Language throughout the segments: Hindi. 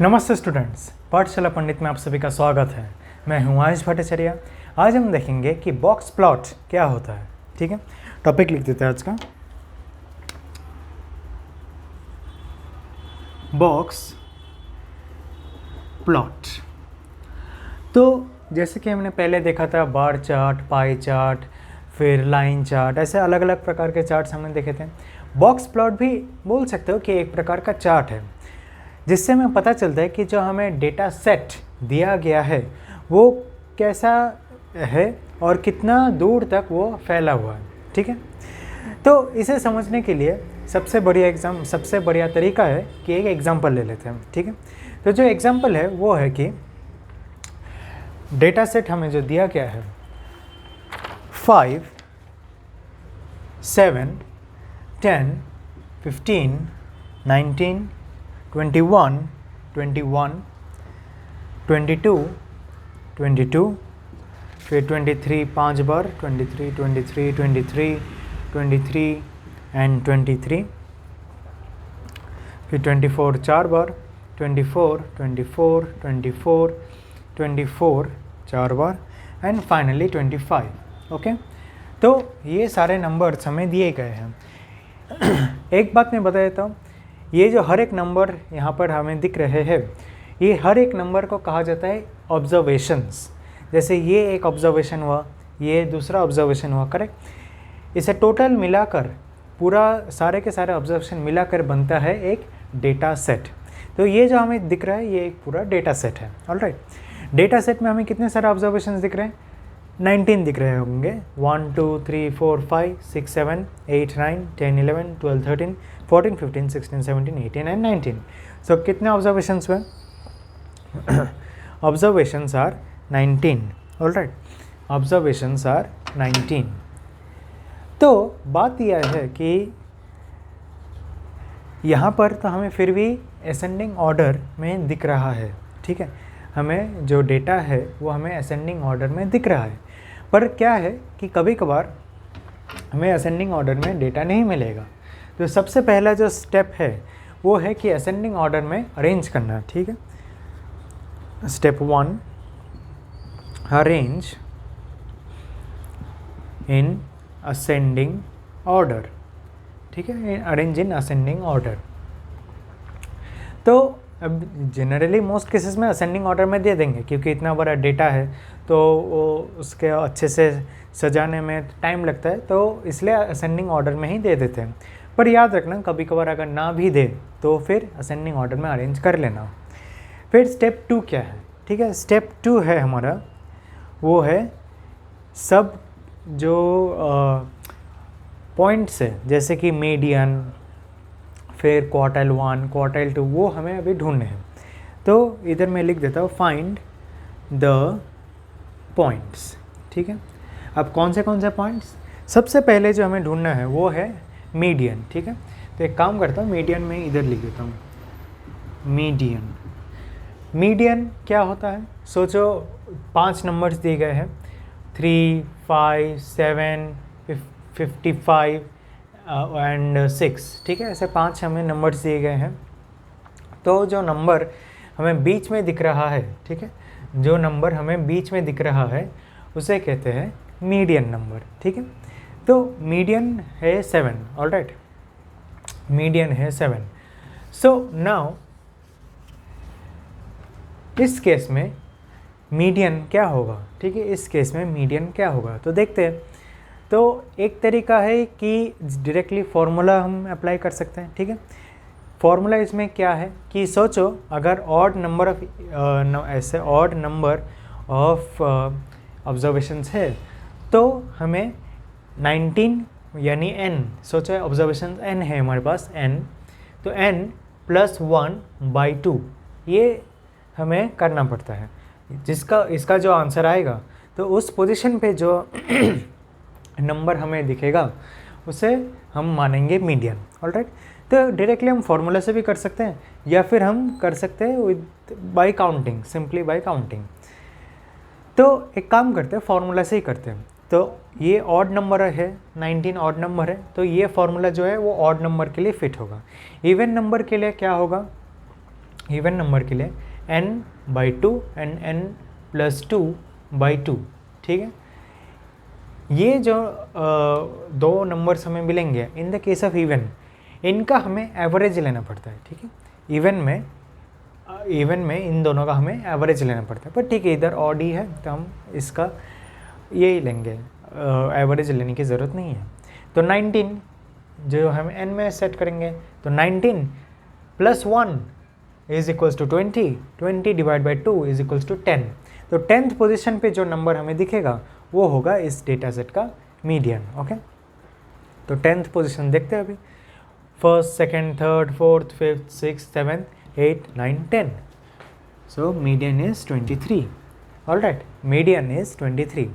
नमस्ते स्टूडेंट्स, पाठशाला पंडित में आप सभी का स्वागत है। मैं हूं आयुष भट्टाचार्य। आज हम देखेंगे कि बॉक्स प्लॉट क्या होता है। ठीक है, टॉपिक लिख देते हैं आज का, बॉक्स प्लॉट। तो जैसे कि हमने पहले देखा था बार चार्ट, पाई चार्ट, फिर लाइन चार्ट, ऐसे अलग अलग प्रकार के चार्ट्स हमने देखे थे। बॉक्स प्लॉट भी बोल सकते हो कि एक प्रकार का चार्ट है, जिससे हमें पता चलता है कि जो हमें डेटा सेट दिया गया है वो कैसा है और कितना दूर तक वो फैला हुआ है। ठीक है, तो इसे समझने के लिए सबसे बढ़िया तरीका है कि एक एग्जांपल ले लेते हैं। ठीक है, तो जो एग्जांपल है वो है कि डेटा सेट हमें जो दिया गया है 5, 7, 10, 15, 19, 21, 21, 22, 22, फिर 23 5 बार, 23, 23, 23, 23 एंड 23, फिर 24 4 बार, 24, 24, 24, 24 4 बार एंड फाइनली 25। ओके, तो ये सारे नंबर्स हमें दिए गए हैं। एक बात मैं बता देता हूँ, ये जो हर एक नंबर यहाँ पर हमें दिख रहे हैं, ये हर एक नंबर को कहा जाता है ऑब्जर्वेशंस। जैसे ये एक ऑब्जर्वेशन हुआ, ये दूसरा ऑब्जर्वेशन हुआ, करेक्ट। इसे टोटल मिलाकर पूरा सारे के सारे ऑब्जर्वेशन मिलाकर बनता है एक डेटा सेट। तो ये जो हमें दिख रहा है ये एक पूरा डेटा सेट है। ऑलराइट, डेटा सेट में हमें कितने सारे ऑब्जर्वेशंस दिख रहे हैं? 19 दिख रहे होंगे। 1 2 3 4 5 6 7 8 9 10 11 12 13 14 15 16 17 18 एंड 19। सो कितने ऑब्जर्वेशंस हुए? Observations are 19। Alright, observations are 19। तो बात यह है कि यहाँ पर तो हमें फिर भी असेंडिंग ऑर्डर में दिख रहा है। ठीक है, हमें जो डेटा है वो हमें असेंडिंग ऑर्डर में दिख रहा है। पर क्या है कि कभी कभार हमें असेंडिंग ऑर्डर में डेटा नहीं मिलेगा। तो सबसे पहला जो स्टेप है वो है कि असेंडिंग ऑर्डर में अरेंज करना। ठीक है, step 1, arrange in ascending order. ठीक है, अरेंज इन असेंडिंग ऑर्डर। तो अब जनरली मोस्ट केसेस में असेंडिंग ऑर्डर में दे देंगे, क्योंकि इतना बड़ा डेटा है तो वो उसके अच्छे से सजाने में टाइम लगता है, तो इसलिए असेंडिंग ऑर्डर में ही दे देते हैं। पर याद रखना, कभी कभार अगर ना भी दे तो फिर असेंडिंग ऑर्डर में अरेंज कर लेना। फिर स्टेप 2 क्या है? ठीक है, स्टेप 2 है हमारा, वो है सब जो पॉइंट्स है, जैसे कि मीडियन, फिर क्वार्टाइल 1, क्वार्टाइल 2, वो हमें अभी ढूंढने हैं। तो इधर मैं लिख देता हूँ फाइंड द पॉइंट्स। ठीक है, अब कौन से पॉइंट्स? सबसे पहले जो हमें ढूंढना है वो है मीडियन। ठीक है, तो एक काम करता हूँ, मीडियन में इधर लिख देता हूँ। मीडियन, मीडियन क्या होता है? सोचो 5 नंबर्स दिए गए हैं, 3, 5, 7, 55 एंड 6। ठीक है, ऐसे 5 हमें नंबर्स दिए गए हैं। तो जो नंबर हमें बीच में दिख रहा है, ठीक है, जो नंबर हमें बीच में दिख रहा है उसे कहते हैं मीडियन नंबर। ठीक है, तो मीडियन है 7। ऑलराइट, मीडियन है 7। सो नाउ इस केस में मीडियन क्या होगा? ठीक है, इस केस में मीडियन क्या होगा तो देखते हैं। तो एक तरीका है कि डायरेक्टली फार्मूला हम अप्लाई कर सकते हैं। ठीक है, फार्मूला इसमें क्या है कि सोचो अगर ऑड नंबर ऑफ ऑब्जर्वेशंस है तो हमें 19 यानी n, सोचो ऑब्जर्वेशन n है हमारे पास, n, तो n + 1/2 ये हमें करना पड़ता है। इसका जो आंसर आएगा तो उस पोजीशन पे जो नंबर हमें दिखेगा उसे हम मानेंगे मीडियन। ऑलराइट, तो डायरेक्टली हम फार्मूला से भी कर सकते हैं या फिर हम कर सकते हैं with by counting, simply by counting. तो एक काम करते हैं, फार्मूला से ही करते हैं। तो ये ऑड नंबर है, 19 ऑड नंबर है, तो ये फार्मूला जो है वो ऑड नंबर के लिए फिट होगा। इवन नंबर के लिए क्या होगा? इवन नंबर के लिए n/2 एंड n+2/2, ठीक है। ये जो दो नंबर्स हमें मिलेंगे in the case of even, इनका हमें एवरेज लेना पड़ता है, ठीक है। इवन में इन दोनों का हमें एवरेज लेना पड़ता है, पर ठीक है इधर ऑड ही है तो हम इसका ये ही लेंगे, एवरेज लेने की ज़रूरत नहीं है। तो 19 जो हम n में सेट करेंगे, तो 19 + 1 is equals to 20, 20 divide by 2 is equals to 10। तो 10th पोजीशन पे जो नंबर हमें दिखेगा वो होगा इस डेटा सेट का मीडियन, ओके। तो 10th पोजीशन देखते हैं अभी, 1st, 2nd, 3rd, 4th, 5th, 6th, 7th, 8, 9, 10। So median is 23, alright, median is 23।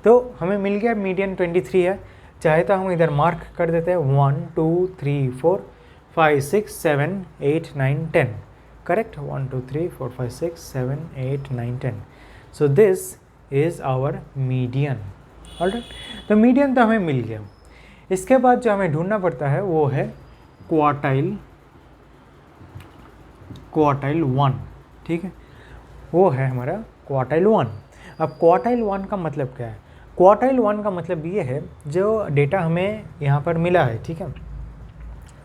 तो हमें मिल गया मीडियन 23 है। चाहे तो हम इधर मार्क कर देते हैं 1 2 3 4 5 6 7 8 9 10, correct, 1 2 3 4 5 6 7 8 9 10। So this is our median, alright. तो मीडियन तो हमें मिल गया। इसके बाद जो हमें ढूंढना पड़ता है वो है क्वार्टाइल 1, ठीक है, वो है हमारा क्वार्टाइल 1। अब क्वार्टाइल 1 का मतलब क्या है? क्वार्टाइल 1 का मतलब ये है जो डेटा हमें यहाँ पर मिला है, ठीक है,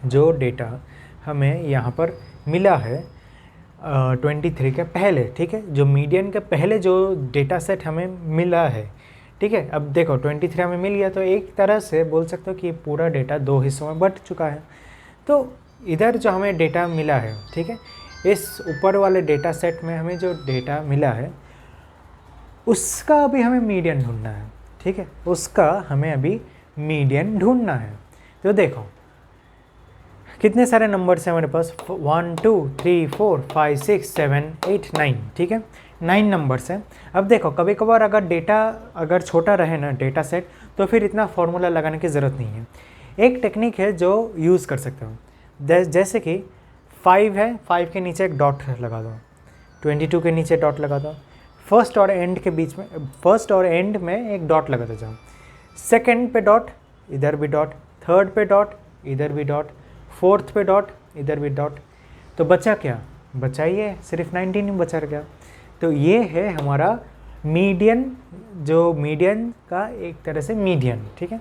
जो डेटा हमें यहाँ पर मिला है 23 के पहले, ठीक है, जो मीडियन के पहले जो डेटा सेट हमें मिला है, ठीक है। अब देखो 23 हमें मिल गया, तो एक तरह से बोल सकते हो कि पूरा डेटा दो हिस्सों में बट चुका है। तो इधर जो हमें डेटा मिला है, ठीक है, इस ऊपर वाले डेटा सेट में हमें जो डेटा मिला है उसका अभी हमें मीडियन ढूंढना है, ठीक है, उसका हमें अभी मीडियन ढूंढना है। तो देखो कितने सारे नंबर्स हैं हमारे पास, 1 2 3 4 5 6 7 8 9, ठीक है, 9 नंबर्स हैं। अब देखो कभी कभार अगर डेटा अगर छोटा रहे ना डेटा सेट, तो फिर इतना फॉर्मूला लगाने की ज़रूरत नहीं है। एक टेक्निक है जो यूज़ कर सकते हो, जैसे कि 5 है, 5 के नीचे एक डॉट लगा दो, 22 के नीचे डॉट लगा दो, फर्स्ट और एंड के बीच में, फर्स्ट और एंड में एक डॉट लगाते जाओ, सेकंड पे डॉट, इधर भी डॉट, थर्ड पे डॉट, इधर भी डॉट, फोर्थ पे डॉट, इधर भी डॉट। तो बचा क्या? बचा ये सिर्फ 19 ही बचा गया। तो ये है हमारा मीडियन, जो मीडियन का एक तरह से मीडियन, ठीक है।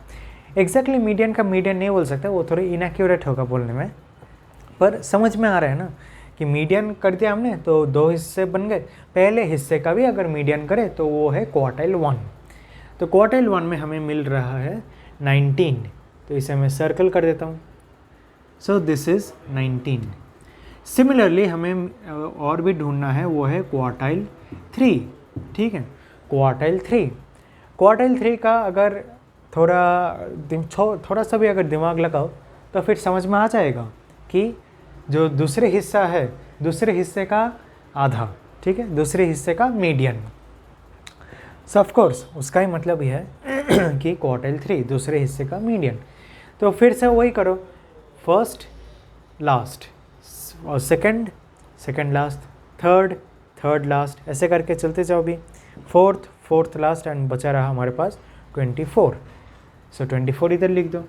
एग्जैक्टली मीडियन का मीडियन नहीं बोल सकते, वो थोड़ी इनएक्यूरेट होगा बोलने में, पर समझ में आ रहा है ना कि मीडियन कर दिया हमने तो दो हिस्से बन गए। पहले हिस्से का भी अगर मीडियन करें तो वो है क्वार्टाइल 1। तो क्वार्टाइल 1 में हमें मिल रहा है 19, तो इसे मैं सर्कल कर देता हूँ। सो दिस इज़ 19। सिमिलरली हमें और भी ढूंढना है, वो है क्वार्टाइल 3, ठीक है, क्वार्टाइल 3 का अगर थोड़ा सा भी अगर दिमाग लगाओ तो फिर समझ में आ जाएगा कि जो दूसरे हिस्सा है, दूसरे हिस्से का आधा, ठीक है, दूसरे हिस्से का मीडियन। सो ऑफ कोर्स उसका ही मतलब ये है कि क्वार्टाइल 3 दूसरे हिस्से का मीडियन। तो फिर से वही करो, फर्स्ट लास्ट और सेकंड लास्ट, थर्ड लास्ट, ऐसे करके चलते जाओ। भी फोर्थ लास्ट एंड बचा रहा हमारे पास 24। सो 24 इधर लिख दो,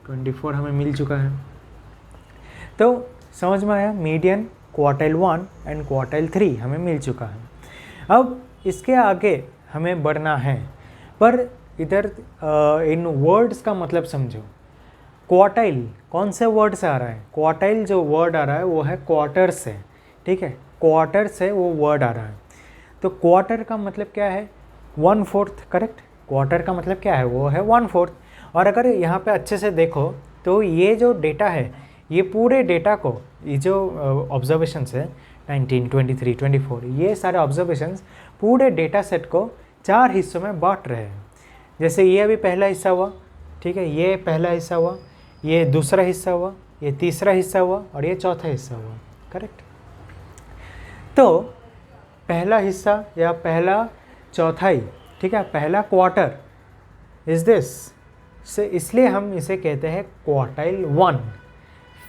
24 हमें मिल चुका है। तो समझ में आया, मीडियन क्वार्टाइल 1 एंड क्वार्टाइल 3 हमें मिल चुका है। अब इसके आगे हमें बढ़ना है, पर इधर इन वर्ड्स का मतलब समझो। क्वार्टाइल कौन से वर्ड से आ रहा है? क्वार्टाइल जो वर्ड आ रहा है वो है क्वार्टर से, ठीक है, क्वार्टर से वो वर्ड आ रहा है। तो क्वार्टर का मतलब क्या है? 1/4, करेक्ट। क्वार्टर का मतलब क्या है? वो है 1/4। और अगर यहाँ पे अच्छे से देखो तो ये जो डेटा है, ये पूरे डेटा को, ये जो ऑब्जर्वेशंस है 19, 23, 24, ये सारे ऑब्जर्वेशंस पूरे डेटा सेट को 4 हिस्सों में बांट रहे हैं। जैसे ये अभी पहला हिस्सा हुआ, ठीक है, ये पहला हिस्सा हुआ, ये दूसरा हिस्सा हुआ, ये तीसरा हिस्सा हुआ और ये चौथा हिस्सा हुआ, करेक्ट। तो पहला हिस्सा या पहला चौथाई, ठीक है, पहला क्वार्टर इज दिस से, इसलिए हम इसे कहते हैं क्वार्टाइल 1।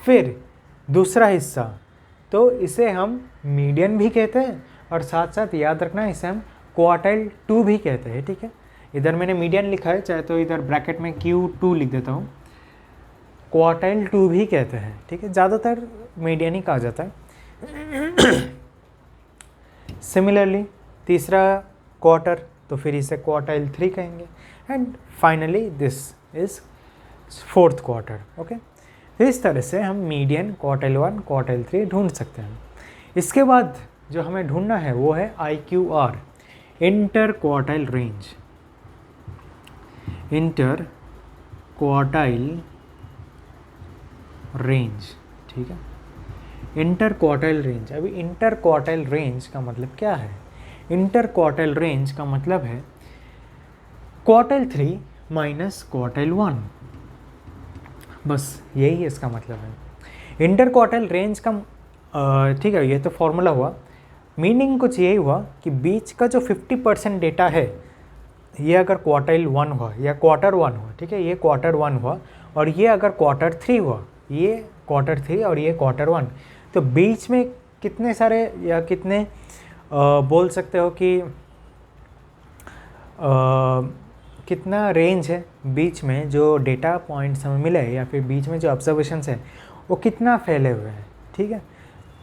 फिर दूसरा हिस्सा, तो इसे हम मीडियन भी कहते हैं और साथ साथ याद रखना इसे हम क्वार्टाइल 2 भी कहते हैं, ठीक है। इधर मैंने मीडियन लिखा है, चाहे तो इधर ब्रैकेट में Q2 लिख देता हूँ, क्वार्टाइल 2 भी कहते हैं, ठीक है, ज़्यादातर मीडियन ही कहा जाता है। सिमिलरली तीसरा क्वार्टर, तो फिर इसे क्वार्टाइल 3 कहेंगे, and finally this is fourth quarter. Okay, तो इस तरह से हम मीडियन, क्वार्टाइल 1, क्वार्टाइल 3 ढूंढ सकते हैं। इसके बाद जो हमें ढूंढना है वो है IQR, inter quartile range. Inter quartile range, ठीक है, इंटर क्वार्टाइल रेंज। अभी इंटर क्वार्टाइल रेंज का मतलब क्या है? इंटर क्वार्टाइल रेंज का मतलब है क्वार्टाइल 3 माइनस क्वार्टाइल 1, बस यही इसका मतलब है। इंटर क्वार्टाइल रेंज का ठीक है, ये तो फॉर्मूला हुआ। मीनिंग कुछ यही हुआ कि बीच का जो 50% डेटा है, ये अगर क्वार्टाइल 1 हुआ या क्वार्टर 1 हुआ, ठीक है, ये क्वार्टर 1 हुआ, और ये अगर क्वार्टर 3 हुआ, ये क्वार्टर 3 और ये क्वार्टर 1, तो बीच में कितने सारे या कितने बोल सकते हो कि कितना रेंज है बीच में जो डेटा पॉइंट्स हमें मिले, या फिर बीच में जो ऑब्जर्वेशंस है वो कितना फैले हुए हैं, ठीक है।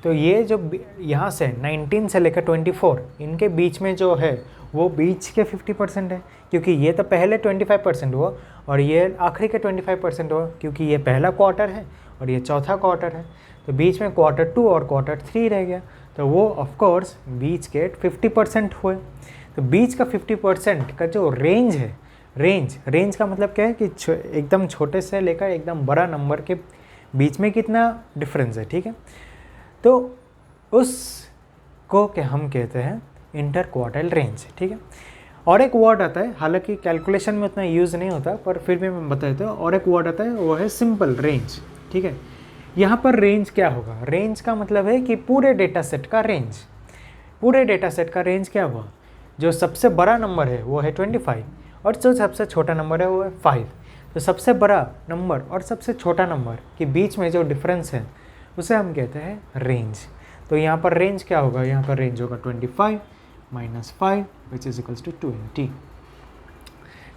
तो ये जो यहाँ से 19 से लेकर 24 इनके बीच में जो है वो बीच के 50% है, क्योंकि ये तो पहले 25% हुआ और ये आखिरी के 25% हुआ, क्योंकि ये पहला क्वार्टर है और ये चौथा क्वार्टर है। तो बीच में क्वार्टर 2 और क्वार्टर 3 रह गया, तो वो ऑफ कोर्स बीच के 50% हुए। तो बीच का 50% का जो रेंज है, रेंज का मतलब क्या है कि एकदम छोटे से लेकर एकदम बड़ा नंबर के बीच में कितना डिफरेंस है, ठीक है। तो उसको क्या हम कहते हैं इंटर क्वार्टाइल रेंज, ठीक है। और एक वर्ड आता है, हालांकि कैलकुलेशन में उतना यूज़ नहीं होता, पर फिर भी मैं बता देता हूँ। और एक वर्ड आता है, वो है सिंपल रेंज, ठीक है। यहाँ पर रेंज क्या होगा? रेंज का मतलब है कि पूरे डेटा सेट का रेंज। पूरे डेटा सेट का रेंज क्या हुआ? जो सबसे बड़ा नंबर है वो है 25 और जो सबसे छोटा नंबर है वो है 5। तो सबसे बड़ा नंबर और सबसे छोटा नंबर के बीच में जो डिफरेंस है उसे हम कहते हैं रेंज। तो यहाँ पर रेंज क्या होगा? यहाँ पर रेंज होगा 25 minus 5 which is equals to 20,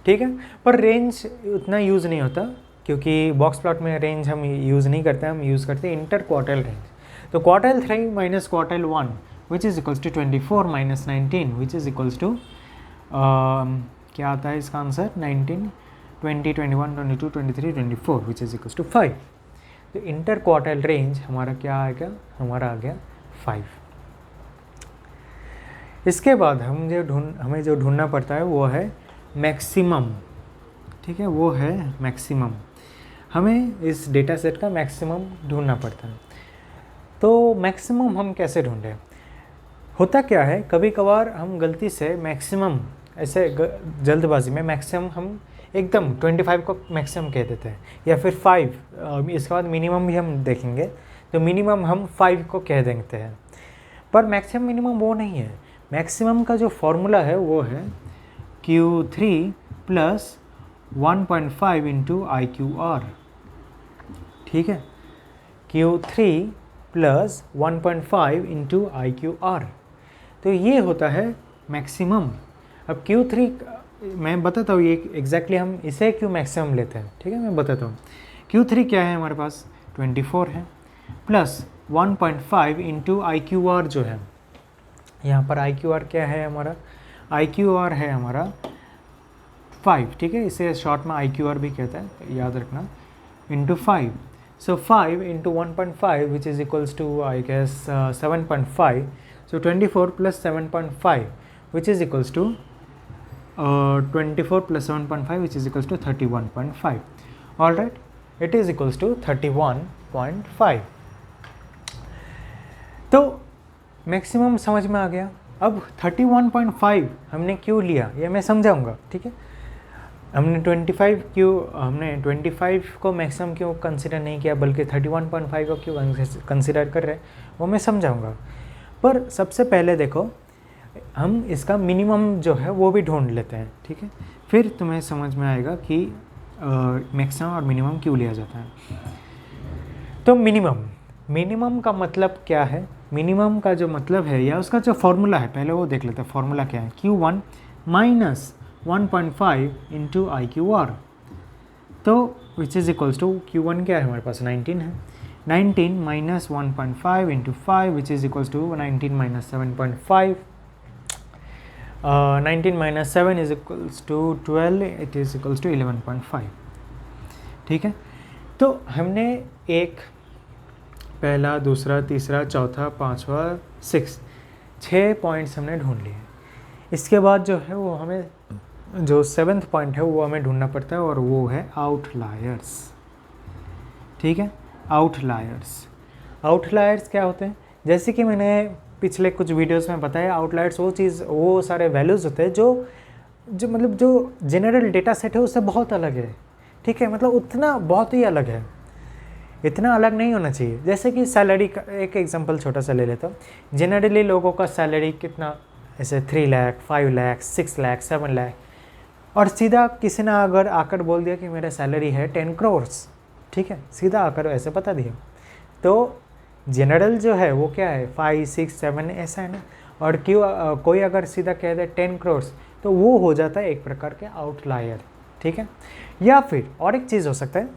ठीक है। पर रेंज उतना यूज़ नहीं होता, क्योंकि बॉक्स प्लॉट में रेंज हम यूज़ नहीं करते, हम यूज़ करते हैं इंटर क्वार्टाइल रेंज। तो quartile 3 minus quartile 1 which is equals to 24 minus 19 which is equals to क्या आता है इसका answer? 19, 20, 21, 22, 23, 24 which is equals to 5। तो इंटर क्वार्टाइल रेंज हमारा क्या आएगा? हमारा आ गया 5। इसके बाद हमें जो ढूंढना पड़ता है वो है मैक्सिमम, ठीक है, वो है मैक्सिमम। हमें इस डेटा सेट का मैक्सिमम ढूंढना पड़ता है। तो मैक्सिमम हम कैसे ढूंढें? होता क्या है, कभी कभार हम गलती से मैक्सिमम ऐसे जल्दबाजी में मैक्सिमम हम एकदम 25 को मैक्सिमम कह देते हैं, या फिर 5। इसके बाद मिनिमम भी हम देखेंगे, तो मिनिमम हम 5 को कह देते हैं। पर मैक्सिमम मिनिमम वो नहीं है। मैक्सिमम का जो फॉर्मूला है वो है Q3 प्लस 1.5 इंटू IQR, ठीक है, Q3 प्लस 1.5 इंटू IQR। तो ये होता है मैक्सिमम। अब Q3 मैं बताता हूँ ये एग्जैक्टली हम इसे क्यों मैक्सिमम लेते हैं, ठीक है, मैं बताता हूँ। Q3 क्या है हमारे पास? 24 है, प्लस 1.5 इंटू IQR जो है, यहाँ पर IQR क्या है हमारा? IQR है हमारा 5, ठीक है, इसे शॉर्ट में IQR भी कहता है, याद रखना, into 5। So 5 into 1.5 which is equals to I guess 7.5। So 24 plus 7.5 which is equals to 24 plus 7.5 which is equals to 31.5. All right, it is equals to 31.5. तो मैक्सिमम समझ में आ गया। अब 31.5 हमने क्यों लिया ये मैं समझाऊंगा, ठीक है। हमने 25 को मैक्सिमम क्यों कंसिडर नहीं किया, बल्कि 31.5 को क्यों कंसिडर कर रहे हैं वो मैं समझाऊंगा। पर सबसे पहले देखो, हम इसका मिनिमम जो है वो भी ढूंढ लेते हैं, ठीक है, फिर तुम्हें समझ में आएगा कि मैक्सिमम और मिनिमम क्यों लिया जाता है। तो मिनिमम का मतलब क्या है? मिनिमम का जो मतलब है या उसका जो फॉर्मूला है, पहले वो देख लेते हैं। फॉर्मूला क्या है? Q1 minus 1.5 into IQR। तो विच इज़ इक्वल्स टू Q1 क्या है हमारे पास? 19 है। 19 minus 1.5 into 5 which is equals to 19 minus 7.5 19 minus 7 is equals to 12, it is equals to 11.5। ठीक है, तो हमने एक पहला, दूसरा, तीसरा, चौथा, पांचवा, 6 पॉइंट्स हमने ढूंढ लिए। इसके बाद जो है वो हमें जो 7th पॉइंट है वो हमें ढूंढना पड़ता है, और वो है आउटलायर्स। ठीक है, आउटलायर्स क्या होते हैं? जैसे कि मैंने पिछले कुछ वीडियोस में बताया, आउटलायर्स वो सारे वैल्यूज़ होते हैं जो मतलब जो जनरल डेटा सेट है उससे बहुत अलग है। ठीक है, मतलब उतना बहुत ही अलग है, इतना अलग नहीं होना चाहिए। जैसे कि सैलरी का एक एग्जांपल छोटा सा ले लेता हूँ। जनरली लोगों का सैलरी कितना, ऐसे 3 लाख, 5 लाख, 6 लाख, 7 लाख, और सीधा किसी ने अगर आकर बोल दिया कि मेरा सैलरी है 10 करोड़, ठीक है, सीधा आकर ऐसे बता दिया, तो जनरल जो है वो क्या है 5, 6, 7 ऐसा है ना। और क्यों कोई अगर सीधा कह दे 10 करोड़, तो वो हो जाता है एक प्रकार के आउटलायर। ठीक है, या फिर और एक चीज़ हो सकता है,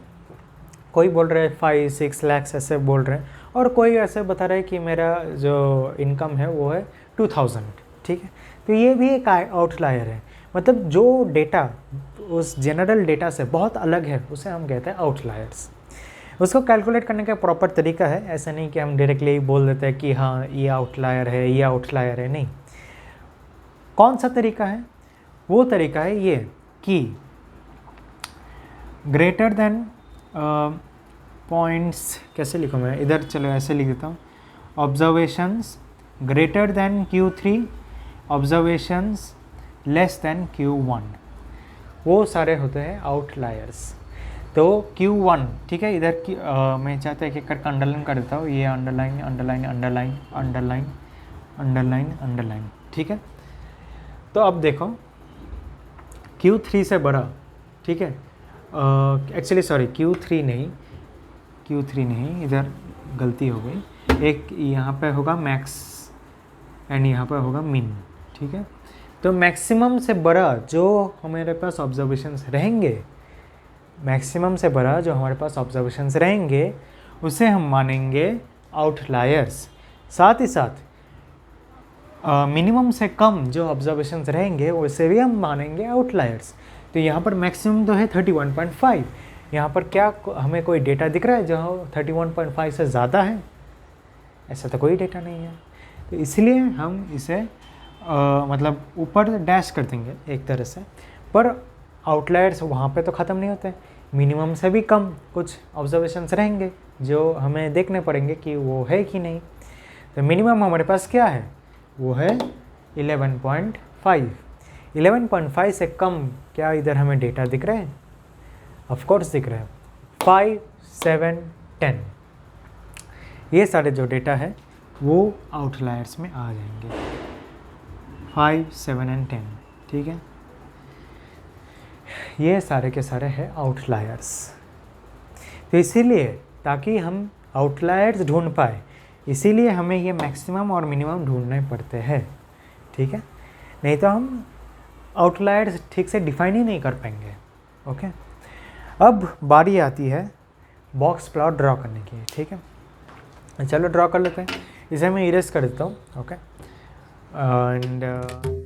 कोई बोल रहा है 5, 6 लाख ऐसे बोल रहे हैं, और कोई ऐसे बता रहा है कि मेरा जो इनकम है वो है 2000। ठीक है, तो ये भी एक आउटलायर है। मतलब जो डेटा उस जनरल डेटा से बहुत अलग है उसे हम कहते हैं आउटलायर्स। उसको कैलकुलेट करने का प्रॉपर तरीका है, ऐसा नहीं कि हम डायरेक्टली बोल देते हैं कि हाँ ये आउटलायर है, ये आउटलायर है, नहीं। कौन सा तरीका है? वो तरीका है ये कि ग्रेटर देन पॉइंट्स, कैसे लिखूँ मैं, इधर चलो ऐसे लिख देता हूँ, observations greater than Q3, observations less than Q1, वो सारे होते हैं आउटलायर्स। तो Q1, ठीक है, इधर की मैं चाहता है कि करके अंडरलाइन कर देता हूँ, ये underline, underline, underline, underline, underline, underline. ठीक है, तो अब देखो Q3 से बड़ा, ठीक है, एक्चुअली सॉरी Q3 नहीं, इधर गलती हो गई, एक यहाँ पे होगा मैक्स एंड यहाँ पे होगा मिन। ठीक है, तो मैक्सिमम से बड़ा जो हमारे पास ऑब्जर्वेशंस रहेंगे, मैक्सिमम से बड़ा जो हमारे पास ऑब्जर्वेशंस रहेंगे उसे हम मानेंगे आउटलायर्स। साथ ही साथ मिनिमम से कम जो ऑब्जर्वेशंस रहेंगे उसे भी हम मानेंगे आउटलायर्स। तो यहाँ पर मैक्सिमम तो है 31.5, यहाँ पर क्या हमें कोई डेटा दिख रहा है जहाँ 31.5 से ज़्यादा है? ऐसा तो कोई डेटा नहीं है, तो इसलिए हम इसे मतलब ऊपर डैश कर देंगे एक तरह से। पर आउटलायर्स वहाँ पे तो ख़त्म नहीं होते, मिनिमम से भी कम कुछ ऑब्जर्वेशंस रहेंगे जो हमें देखने पड़ेंगे कि वो है कि नहीं। तो मिनिमम हमारे पास क्या है, वो है 11.5। 11.5 से कम क्या इधर हमें डेटा दिख रहे हैं? ऑफ कोर्स दिख रहे हैं। 5, 7, 10 ये सारे जो डेटा है वो आउटलायर्स में आ जाएंगे, 5, 7 एंड 10। ठीक है, ये सारे के सारे हैं आउटलायर्स। तो इसीलिए ताकि हम आउटलायर्स ढूंढ पाए, इसीलिए हमें ये मैक्सिमम और मिनिमम ढूंढने पड़ते हैं। ठीक है, नहीं तो हम आउटलायर्स ठीक से डिफाइन ही नहीं कर पाएंगे। ओके, अब बारी आती है बॉक्स प्लॉट ड्रॉ करने की। ठीक है, चलो ड्रॉ कर लेते हैं। इसे मैं इरेज कर देता हूँ। Okay, and